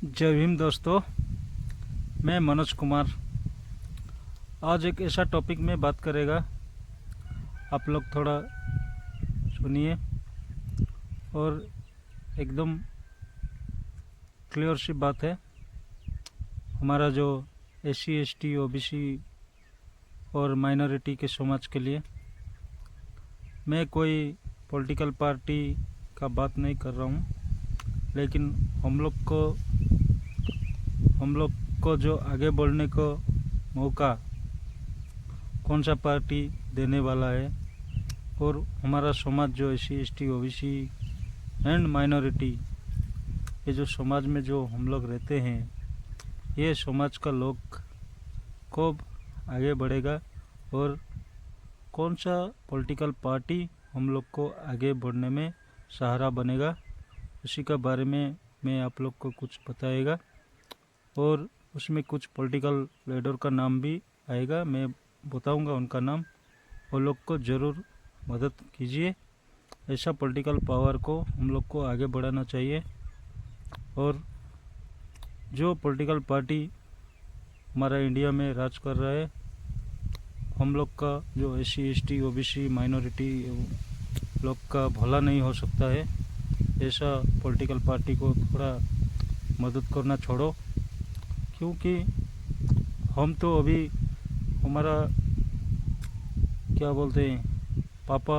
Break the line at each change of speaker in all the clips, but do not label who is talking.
जय भीम दोस्तों, मैं मनोज कुमार। आज एक ऐसा टॉपिक में बात करेगा, आप लोग थोड़ा सुनिए और एकदम क्लियर सी बात है। हमारा जो एससी एसटी ओबीसी और माइनॉरिटी के समाज के लिए मैं कोई पॉलिटिकल पार्टी का बात नहीं कर रहा हूँ, लेकिन हम लोग को जो आगे बढ़ने को मौका कौन सा पार्टी देने वाला है, और हमारा समाज जो SC ST OBC and minority, ये जो समाज में जो हम लोग रहते हैं, ये समाज का लोग कब आगे बढ़ेगा और कौन सा पॉलिटिकल पार्टी हम लोग को आगे बढ़ने में सहारा बनेगा, इसी का बारे में मैं आप लोग को कुछ बताएगा। और उसमें कुछ पॉलिटिकल लीडर का नाम भी आएगा, मैं बताऊंगा उनका नाम। वो लोग को ज़रूर मदद कीजिए। ऐसा पॉलिटिकल पावर को हम लोग को आगे बढ़ाना चाहिए। और जो पॉलिटिकल पार्टी हमारा इंडिया में राज कर रहा है, हम लोग का जो एससी एसटी ओबीसी माइनॉरिटी लोग का भला नहीं हो सकता है। ऐसा पॉलिटिकल पार्टी को थोड़ा मदद करना छोड़ो, क्योंकि हम तो अभी हमारा क्या बोलते हैं पापा,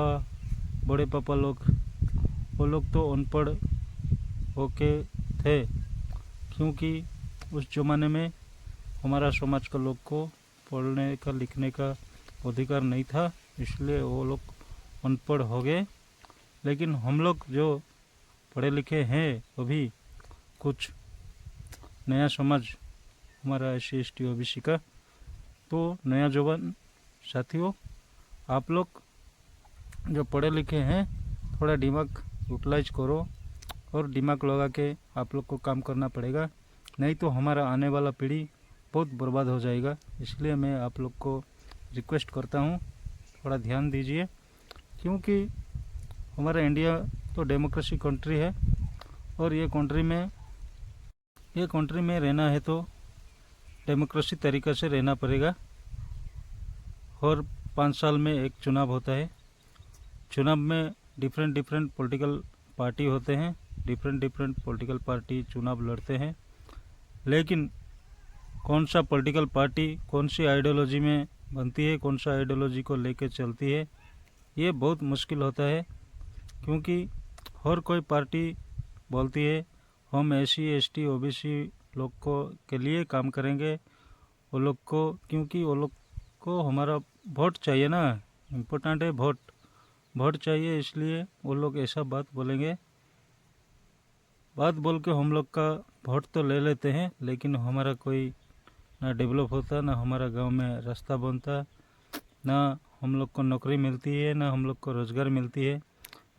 बड़े पापा लोग, वो लोग तो अनपढ़ होके थे, क्योंकि उस ज़माने में हमारा समाज का लोग को पढ़ने का लिखने का अधिकार नहीं था, इसलिए वो लोग अनपढ़ हो गए। लेकिन हम लोग जो पढ़े लिखे हैं अभी, कुछ नया समाज हमारा एससी एसटी ओबीसी का, तो नया जवान साथियों, आप लोग जो पढ़े लिखे हैं थोड़ा दिमाग यूटिलाइज करो और दिमाग लगा के आप लोग को काम करना पड़ेगा, नहीं तो हमारा आने वाला पीढ़ी बहुत बर्बाद हो जाएगा। इसलिए मैं आप लोग को रिक्वेस्ट करता हूँ, थोड़ा ध्यान दीजिए, क्योंकि हमारा इंडिया तो डेमोक्रेसी कंट्री है, और ये कंट्री में रहना है तो डेमोक्रेसी तरीक़े से रहना पड़ेगा। और 5 साल में एक चुनाव होता है। चुनाव में डिफरेंट पॉलिटिकल पार्टी होते हैं, डिफरेंट पॉलिटिकल पार्टी चुनाव लड़ते हैं, लेकिन कौन सा पॉलिटिकल पार्टी कौन सी आइडियोलॉजी में बनती है, कौन सा आइडियोलॉजी को लेकर चलती है, ये बहुत मुश्किल होता है। क्योंकि हर कोई पार्टी बोलती है हम एससी एसटी ओबीसी लोग को के लिए काम करेंगे, वो लोग को, क्योंकि वो लोग को हमारा वोट चाहिए ना, इम्पोर्टेंट है वोट चाहिए, इसलिए वो लोग ऐसा बात बोलेंगे। बात बोल के हम लोग का वोट तो ले लेते हैं, लेकिन हमारा कोई ना डेवलप होता, ना हमारा गांव में रास्ता बनता, ना हम लोग को नौकरी मिलती है, ना हम लोग को रोज़गार मिलती है,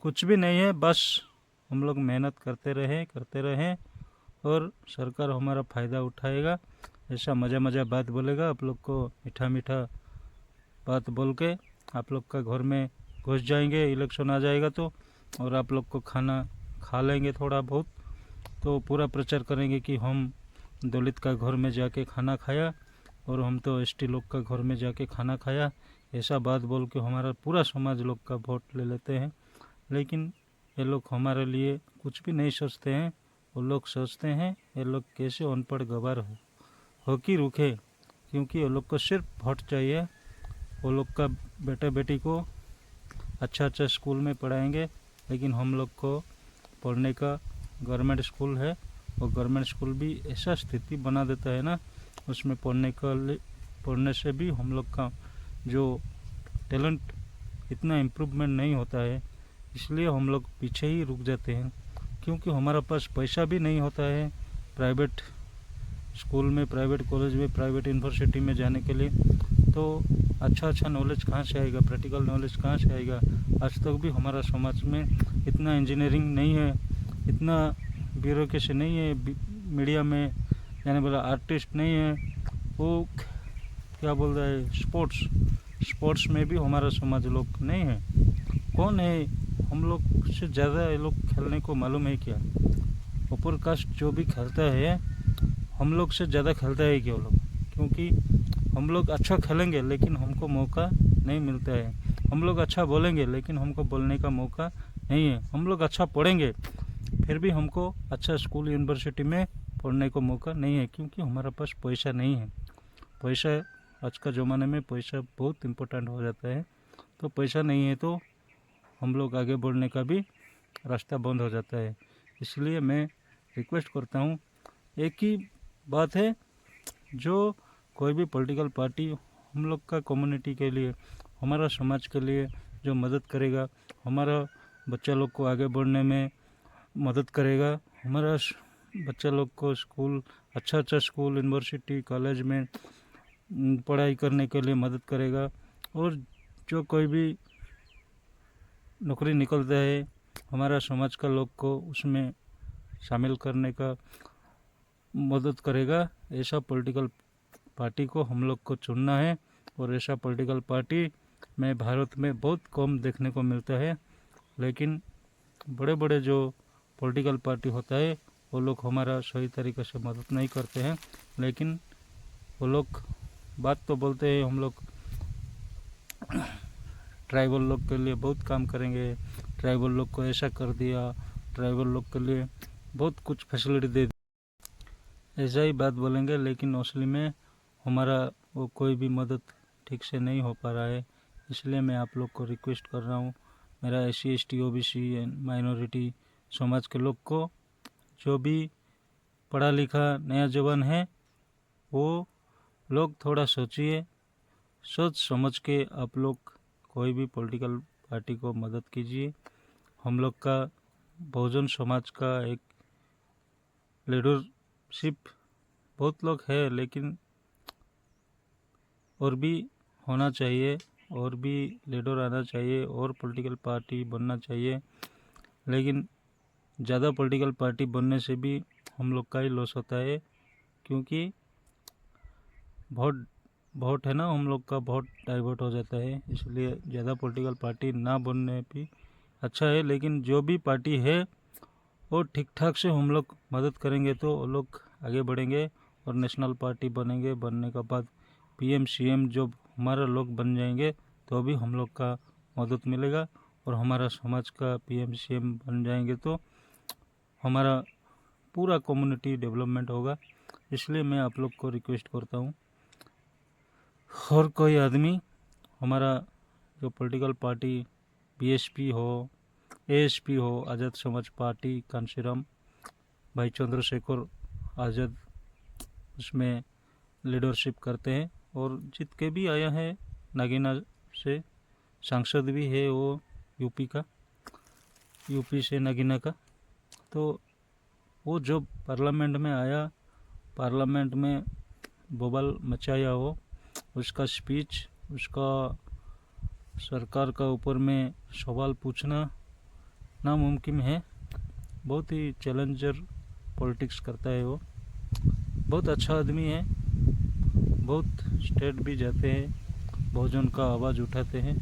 कुछ भी नहीं है। बस हम लोग मेहनत करते रहें और सरकार हमारा फ़ायदा उठाएगा, ऐसा मज़ा बात बोलेगा। आप लोग को मीठा बात बोल के आप लोग का घर में घुस जाएंगे, इलेक्शन आ जाएगा तो, और आप लोग को खाना खा लेंगे थोड़ा बहुत, तो पूरा प्रचार करेंगे कि हम दलित का घर में जाके खाना खाया और हम तो एसटी लोग का घर में जाके खाना खाया, ऐसा बात बोल के हमारा पूरा समाज लोग का वोट ले लेते हैं। लेकिन ये लोग हमारे लिए कुछ भी नहीं सोचते हैं। वो लोग सोचते हैं ये लोग कैसे अनपढ़ गवार हो कि रुके, क्योंकि वो लोग को सिर्फ वोट चाहिए। वो लोग का बेटा बेटी को अच्छा स्कूल में पढ़ाएंगे, लेकिन हम लोग को पढ़ने का गवर्नमेंट स्कूल है, और गवर्नमेंट स्कूल भी ऐसा स्थिति बना देता है ना, उसमें पढ़ने से भी हम लोग का जो टैलेंट इतना इम्प्रूवमेंट नहीं होता है, इसलिए हम लोग पीछे ही रुक जाते हैं। क्योंकि हमारा पास पैसा भी नहीं होता है प्राइवेट स्कूल में, प्राइवेट कॉलेज में, प्राइवेट यूनिवर्सिटी में जाने के लिए, तो अच्छा नॉलेज कहाँ से आएगा, प्रैक्टिकल नॉलेज कहाँ से आएगा। आज तक भी हमारा समाज में इतना इंजीनियरिंग नहीं है, इतना ब्यूरोक्रेसी नहीं है, मीडिया में यानी बोला आर्टिस्ट नहीं है, वो क्या बोल रहा है स्पोर्ट्स में भी हमारा समाज लोग नहीं है। कौन है हम लोग से ज़्यादा ये लोग खेलने को मालूम है क्या? ऊपर कास्ट जो भी खेलता है हम लोग से ज़्यादा खेलता है कि वो लोग, क्योंकि हम लोग अच्छा खेलेंगे लेकिन हमको मौका नहीं मिलता है। हम लोग अच्छा बोलेंगे लेकिन हमको बोलने का मौका नहीं है। हम लोग अच्छा पढ़ेंगे फिर भी हमको अच्छा स्कूल यूनिवर्सिटी में पढ़ने को मौका नहीं है, क्योंकि हमारे पास पैसा नहीं है। पैसा आज का ज़माने में पैसा बहुत इम्पोर्टेंट हो जाता है। तो पैसा नहीं है तो हम लोग आगे बढ़ने का भी रास्ता बंद हो जाता है। इसलिए मैं रिक्वेस्ट करता हूँ, एक ही बात है, जो कोई भी पॉलिटिकल पार्टी हम लोग का कम्युनिटी के लिए, हमारा समाज के लिए जो मदद करेगा, हमारा बच्चा लोग को आगे बढ़ने में मदद करेगा, हमारा बच्चा लोग को स्कूल अच्छा स्कूल यूनिवर्सिटी कॉलेज में पढ़ाई करने के लिए मदद करेगा, और जो कोई भी नौकरी निकलता है हमारा समाज का लोग को उसमें शामिल करने का मदद करेगा, ऐसा पॉलिटिकल पार्टी को हम लोग को चुनना है। और ऐसा पॉलिटिकल पार्टी में भारत में बहुत कम देखने को मिलता है। लेकिन बड़े बड़े जो पॉलिटिकल पार्टी होता है वो लोग हमारा सही तरीके से मदद नहीं करते हैं, लेकिन वो लोग बात तो बोलते हैं हम लोग ट्राइबल लोग के लिए बहुत काम करेंगे, ट्राइबल लोग को ऐसा कर दिया, ट्राइबल लोग के लिए बहुत कुछ फैसिलिटी दे दी, ऐसा ही बात बोलेंगे, लेकिन असली में हमारा वो कोई भी मदद ठीक से नहीं हो पा रहा है। इसलिए मैं आप लोग को रिक्वेस्ट कर रहा हूँ, मेरा SC ST OBC and minority समाज के लोग को, जो भी पढ़ा लिखा नया जवान है वो लोग थोड़ा सोचिए, सोच समझ के आप लोग कोई भी पॉलिटिकल पार्टी को मदद कीजिए। हम लोग का बहुजन समाज का एक लीडरशिप बहुत लोग है, लेकिन और भी होना चाहिए, और भी लीडर आना चाहिए, और पॉलिटिकल पार्टी बनना चाहिए। लेकिन ज़्यादा पॉलिटिकल पार्टी बनने से भी हम लोग का ही लॉस होता है, क्योंकि वोट है ना, हम लोग का वोट डाइवर्ट हो जाता है। इसलिए ज़्यादा पॉलिटिकल पार्टी ना बनने भी अच्छा है। लेकिन जो भी पार्टी है वो ठीक ठाक से हम लोग मदद करेंगे तो वो लोग आगे बढ़ेंगे और नेशनल पार्टी बनेंगे। बनने के बाद PM CM जो हमारा लोग बन जाएंगे तो भी हम लोग का मदद मिलेगा, और हमारा समाज का PM CM बन जाएंगे तो हमारा पूरा कम्युनिटी डेवलपमेंट होगा। इसलिए मैं आप लोग को रिक्वेस्ट करता हूँ, और कोई आदमी हमारा जो पॉलिटिकल पार्टी BSP हो, ASP हो, आज़ाद समाज पार्टी कांशीराम भाई चंद्रशेखर आज़ाद उसमें लीडरशिप करते हैं, और जीत के भी आया है नागीना से, सांसद भी है वो यूपी से नागीना का। तो वो जो पार्लियामेंट में आया, पार्लियामेंट में बवाल मचाया हो, उसका स्पीच, उसका सरकार का ऊपर में सवाल पूछना नामुमकिन है। बहुत ही चैलेंजर पॉलिटिक्स करता है वो, बहुत अच्छा आदमी है, बहुत स्टेट भी जाते हैं, बहुजन का आवाज़ उठाते हैं।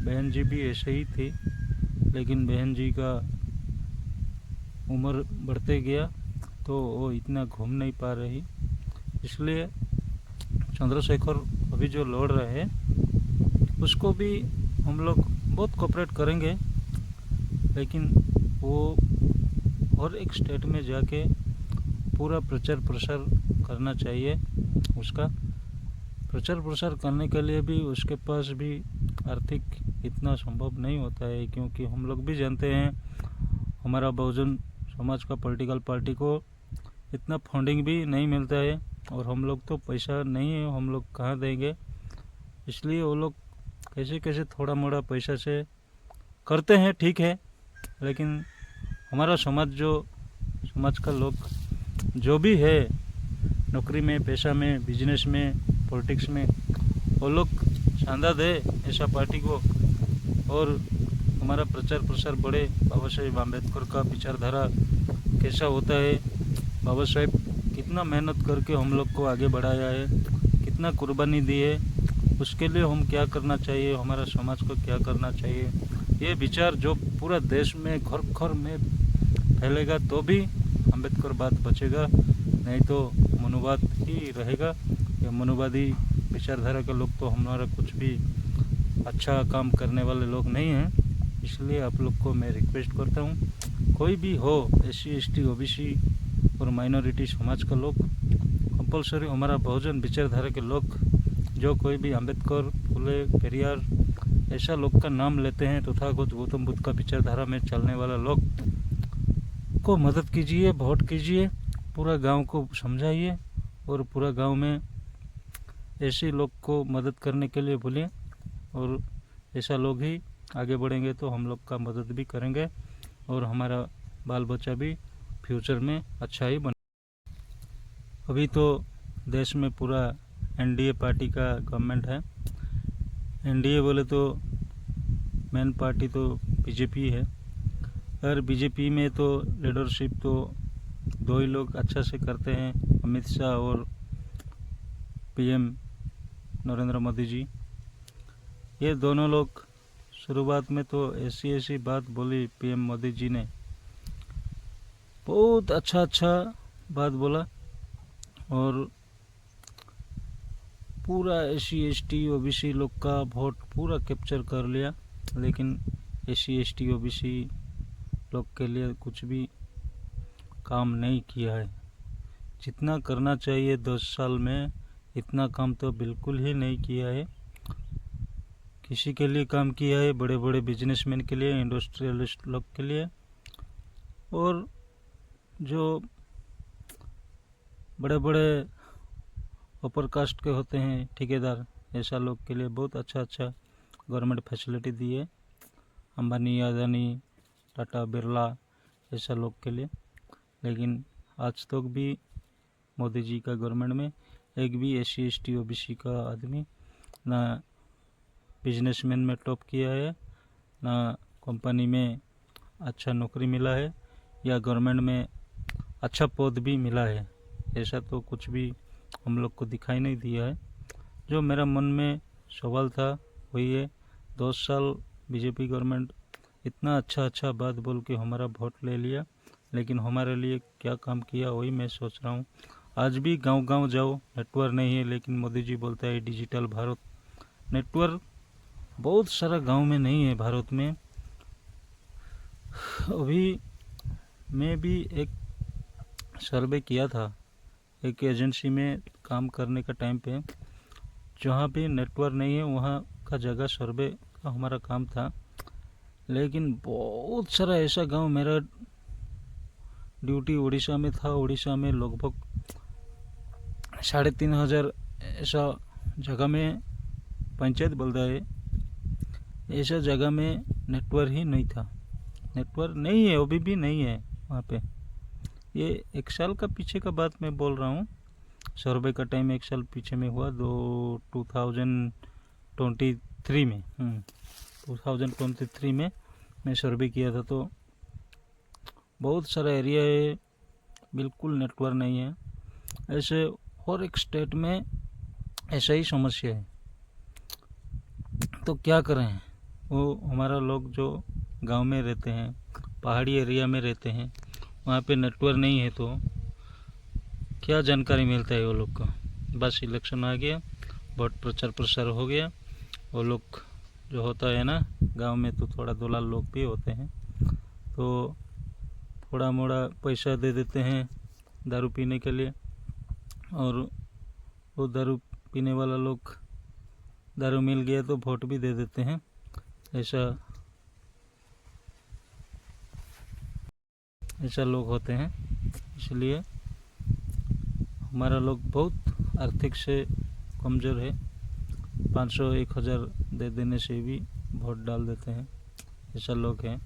बहन जी भी ऐसे ही थी, लेकिन बहन जी का उम्र बढ़ते गया तो वो इतना घूम नहीं पा रही, इसलिए चंद्रशेखर अभी जो लड़ रहे हैं उसको भी हम लोग बहुत कोऑपरेट करेंगे। लेकिन वो और एक स्टेट में जाके पूरा प्रचार प्रसार करना चाहिए। उसका प्रचार प्रसार करने के लिए भी उसके पास भी आर्थिक इतना संभव नहीं होता है, क्योंकि हम लोग भी जानते हैं हमारा बहुजन समाज का पॉलिटिकल पार्टी को इतना फंडिंग भी नहीं मिलता है, और हम लोग तो पैसा नहीं है, हम लोग कहाँ देंगे। इसलिए वो लोग कैसे कैसे थोड़ा मोड़ा पैसा से करते हैं, ठीक है। लेकिन हमारा समाज का लोग जो भी है, नौकरी में, पैसा में, बिजनेस में, पॉलिटिक्स में, वो लोग चांदा दे ऐसा पार्टी को, और हमारा प्रचार प्रसार बढ़े। बाबा साहेब आम्बेडकर का विचारधारा कैसा होता है, बाबा साहेब कितना मेहनत करके हम लोग को आगे बढ़ाया है, कितना कुर्बानी दी है, उसके लिए हम क्या करना चाहिए, हमारा समाज को क्या करना चाहिए, ये विचार जो पूरा देश में घर घर में फैलेगा तो भी अम्बेडकर बात बचेगा, नहीं तो मनुवाद ही रहेगा। या मनुवादी विचारधारा के लोग तो हमारा कुछ भी अच्छा काम करने वाले लोग नहीं हैं। इसलिए आप लोग को मैं रिक्वेस्ट करता हूँ, कोई भी हो SC ST OBC और माइनॉरिटी समाज का लोग, कंपलसरी हमारा बहुजन विचारधारा के लोग, जो कोई भी अम्बेडकर, फुले, पेरियार ऐसा लोग का नाम लेते हैं, तथागत गौतम बुद्ध का विचारधारा में चलने वाला लोग को मदद कीजिए, वोट कीजिए, पूरा गांव को समझाइए और पूरा गांव में ऐसे लोग को मदद करने के लिए बोलिए। और ऐसा लोग ही आगे बढ़ेंगे तो हम लोग का मदद भी करेंगे और हमारा बाल बच्चा भी फ्यूचर में अच्छा ही बने। अभी तो देश में पूरा NDA पार्टी का गवर्नमेंट है। NDA बोले तो मेन पार्टी तो BJP है। और BJP में तो लीडरशिप तो दो ही लोग अच्छा से करते हैं, अमित शाह और PM नरेंद्र मोदी जी। ये दोनों लोग शुरुआत में तो ऐसी बात बोली, PM मोदी जी ने बहुत अच्छा बात बोला और पूरा SC ST OBC लोग का वोट पूरा कैप्चर कर लिया। लेकिन SC ST OBC लोग के लिए कुछ भी काम नहीं किया है। जितना करना चाहिए 10 साल में, इतना काम तो बिल्कुल ही नहीं किया है। किसी के लिए काम किया है, बड़े बड़े बिजनेसमैन के लिए, इंडस्ट्रियलिस्ट लोग के लिए, और जो बड़े बड़े अपर कास्ट के होते हैं ठेकेदार, ऐसा लोग के लिए बहुत अच्छा गवर्नमेंट फैसिलिटी दी है। अंबानी, अदानी, टाटा, बिरला ऐसा लोग के लिए। लेकिन आज तक भी मोदी जी का गवर्नमेंट में एक भी SC ST OBC का आदमी ना बिजनेसमैन में टॉप किया है, ना कंपनी में अच्छा नौकरी मिला है, या गवर्नमेंट में अच्छा पद भी मिला है। ऐसा तो कुछ भी हम लोग को दिखाई नहीं दिया है। जो मेरा मन में सवाल था वही है, 10 साल BJP गवर्नमेंट इतना अच्छा बात बोल के हमारा वोट ले लिया, लेकिन हमारे लिए क्या काम किया वही मैं सोच रहा हूँ। आज भी गांव जाओ, नेटवर्क नहीं है, लेकिन मोदी जी बोलता है डिजिटल भारत। नेटवर्क बहुत सारा गांव में नहीं है भारत में। अभी मैं भी एक सर्वे किया था एक एजेंसी में काम करने का टाइम पे, जहाँ पे नेटवर्क नहीं है वहाँ का जगह सर्वे का हमारा काम था। लेकिन बहुत सारा ऐसा गांव, मेरा ड्यूटी उड़ीसा में था, उड़ीसा में लगभग 3500 ऐसा जगह में पंचायत बोलता है, ऐसा जगह में नेटवर्क ही नहीं था। नेटवर्क नहीं है, अभी भी नहीं है वहाँ पे। ये 1 साल का पीछे का बात मैं बोल रहा हूँ। सर्वे का टाइम 1 साल पीछे में हुआ, 2023 में 2023 में मैं सर्वे किया था। तो बहुत सारा एरिया है बिल्कुल नेटवर्क नहीं है। ऐसे हर एक स्टेट में ऐसा ही समस्या है। तो क्या करें, वो हमारा लोग जो गांव में रहते हैं, पहाड़ी एरिया में रहते हैं, वहाँ पे नेटवर्क नहीं है, तो क्या जानकारी मिलता है वो लोग को। बस इलेक्शन आ गया, वोट प्रचार प्रसार हो गया, वो लोग जो होता है ना गांव में, तो थोड़ा दलाल लोग भी होते हैं, तो थोड़ा मोड़ा पैसा दे देते हैं दारू पीने के लिए, और वो दारू पीने वाला लोग, दारू मिल गया तो वोट भी दे देते हैं। ऐसा लोग होते हैं। इसलिए हमारा लोग बहुत आर्थिक से कमज़ोर है। 500-1000 दे देने से भी वोट डाल देते हैं, ऐसा लोग हैं।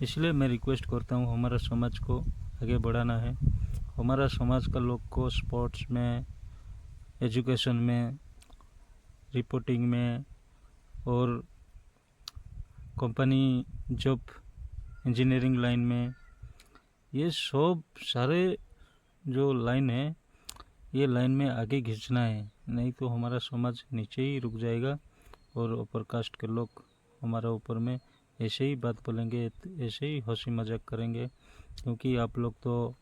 इसलिए मैं रिक्वेस्ट करता हूँ, हमारा समाज को आगे बढ़ाना है। हमारा समाज का लोग को स्पोर्ट्स में, एजुकेशन में, रिपोर्टिंग में और कंपनी जॉब, इंजीनियरिंग लाइन में, ये सब सारे जो लाइन है, ये लाइन में आगे खींचना है। नहीं तो हमारा समाज नीचे ही रुक जाएगा और अपर कास्ट के लोग हमारा ऊपर में ऐसे ही बात बोलेंगे, ऐसे ही हंसी मजाक करेंगे। क्योंकि आप लोग तो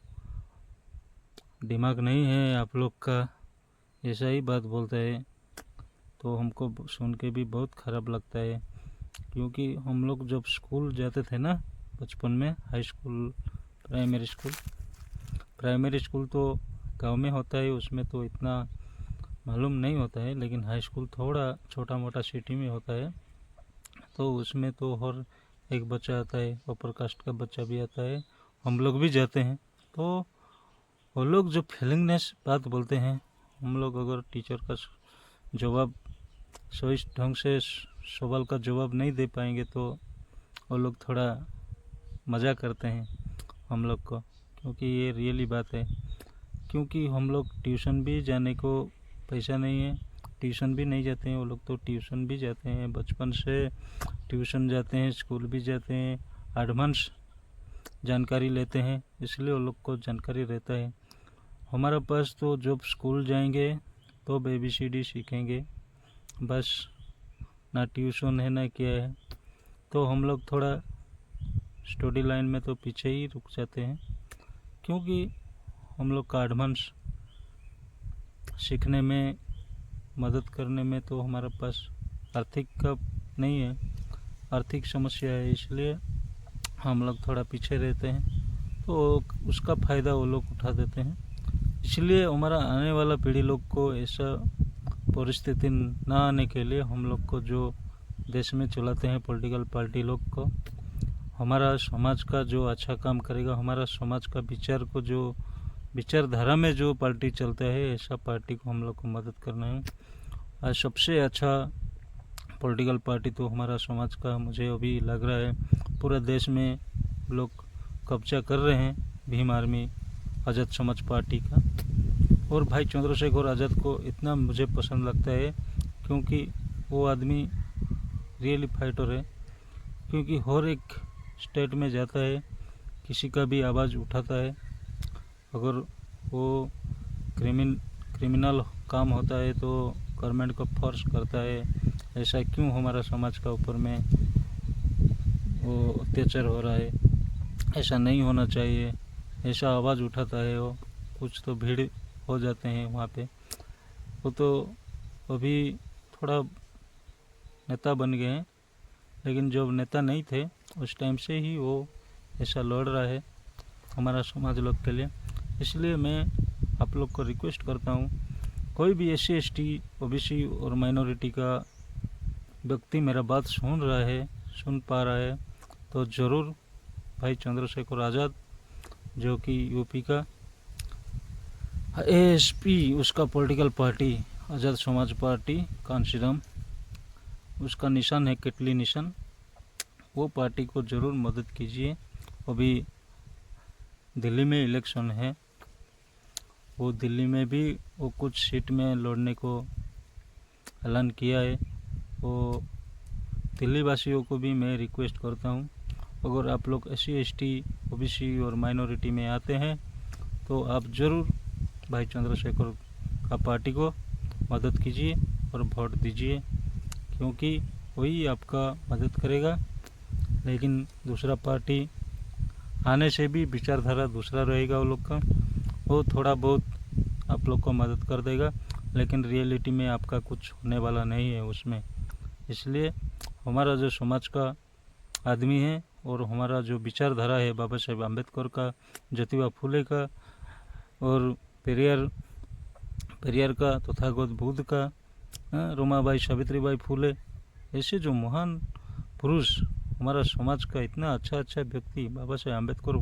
दिमाग नहीं है आप लोग का, ऐसा ही बात बोलता है। तो हमको सुन के भी बहुत ख़राब लगता है, क्योंकि हम लोग जब स्कूल जाते थे ना बचपन में, हाई स्कूल, प्राइमरी स्कूल तो गांव में होता है, उसमें तो इतना मालूम नहीं होता है, लेकिन हाई स्कूल थोड़ा छोटा मोटा सिटी में होता है। तो उसमें तो हर एक बच्चा आता है, अपर कास्ट का बच्चा भी आता है, हम लोग भी जाते हैं। तो वो लोग जो फीलिंगनेस बात बोलते हैं, हम लोग अगर टीचर का जवाब सही ढंग से सवाल का जवाब नहीं दे पाएंगे तो वो लोग थोड़ा मज़ा करते हैं हम लोग को, क्योंकि ये रियली बात है। क्योंकि हम लोग ट्यूशन भी जाने को पैसा नहीं है, ट्यूशन भी नहीं जाते हैं, वो लोग तो ट्यूशन भी जाते हैं, बचपन से ट्यूशन जाते हैं, स्कूल भी जाते हैं, एडवांस जानकारी लेते हैं, इसलिए वो लोग को जानकारी रहता है। हमारे पास तो जब स्कूल जाएंगे तो ABCD सीखेंगे, बस ना ट्यूशन है ना क्या है। तो हम लोग थोड़ा स्टडी लाइन में तो पीछे ही रुक जाते हैं, क्योंकि हम लोग का एडवांस सीखने में मदद करने में तो हमारे पास आर्थिक का नहीं है, आर्थिक समस्या है, इसलिए हम लोग थोड़ा पीछे रहते हैं। तो उसका फ़ायदा वो लोग उठा देते हैं, इसलिए हमारा आने वाला पीढ़ी लोग को ऐसा परिस्थिति ना आने के लिए हम लोग को जो देश में चलाते हैं पॉलिटिकल पार्टी लोग को, हमारा समाज का जो अच्छा काम करेगा, हमारा समाज का विचार को जो विचारधारा में जो पार्टी चलता है, ऐसा पार्टी को हम लोग को मदद करना है। आज सबसे अच्छा पॉलिटिकल पार्टी तो हमारा समाज का मुझे अभी लग रहा है, पूरा देश में लोग कब्जा कर रहे हैं भीम आर्मी आज़ाद समाज पार्टी का। और भाई चंद्रशेखर आज़ाद को इतना मुझे पसंद लगता है, क्योंकि वो आदमी रियली फाइटर है, क्योंकि हर एक स्टेट में जाता है, किसी का भी आवाज़ उठाता है। अगर वो क्रिमिनल काम होता है तो गवर्नमेंट को फोर्स करता है, ऐसा क्यों हमारा समाज का ऊपर में वो अत्याचार हो रहा है, ऐसा नहीं होना चाहिए, ऐसा आवाज़ उठाता है वो। कुछ तो भीड़ हो जाते हैं वहाँ पे, वो तो अभी थोड़ा नेता बन गए हैं, लेकिन जब नेता नहीं थे उस टाइम से ही वो ऐसा लड़ रहा है हमारा समाज लोग के लिए। इसलिए मैं आप लोग को रिक्वेस्ट करता हूँ, कोई भी SC ST OBC और माइनॉरिटी का व्यक्ति मेरा बात सुन पा रहा है तो ज़रूर भाई चंद्रशेखर आज़ाद, जो कि यूपी का ASP उसका पॉलिटिकल पार्टी आज़ाद समाज पार्टी कांशीराम, उसका निशान है केटली निशान, वो पार्टी को ज़रूर मदद कीजिए। अभी दिल्ली में इलेक्शन है, वो दिल्ली में भी वो कुछ सीट में लड़ने को ऐलान किया है। वो दिल्ली वासियों को भी मैं रिक्वेस्ट करता हूँ, अगर आप लोग SC ST OBC और माइनॉरिटी में आते हैं तो आप ज़रूर भाई चंद्रशेखर का पार्टी को मदद कीजिए और वोट दीजिए, क्योंकि वही आपका मदद करेगा। लेकिन दूसरा पार्टी आने से भी विचारधारा दूसरा रहेगा वो लोग का, वो थोड़ा बहुत आप लोग को मदद कर देगा, लेकिन रियलिटी में आपका कुछ होने वाला नहीं है उसमें। इसलिए हमारा जो समाज का आदमी है और हमारा जो विचारधारा है बाबा साहेब अम्बेडकर का, ज्योतिबा फुले का और पेरियार का, तथागत बुद्ध का, रमाबाई सावित्रीबाई फुले, ऐसे जो महान पुरुष हमारा समाज का, इतना अच्छा व्यक्ति बाबा साहेब अम्बेडकर,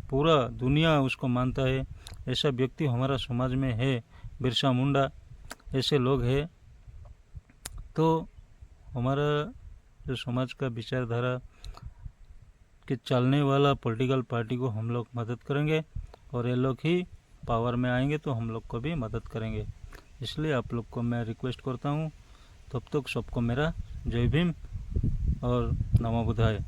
पूरा दुनिया उसको मानता है, ऐसा व्यक्ति हमारा समाज में है। बिरसा मुंडा, ऐसे लोग हैं। तो हमारा जो समाज का विचारधारा के चलने वाला पॉलिटिकल पार्टी को हम लोग मदद करेंगे, और ये लोग ही पावर में आएंगे तो हम लोग को भी मदद करेंगे। इसलिए आप लोग को मैं रिक्वेस्ट करता हूँ, तब तक सबको मेरा जय भीम और नमो बुद्धाय।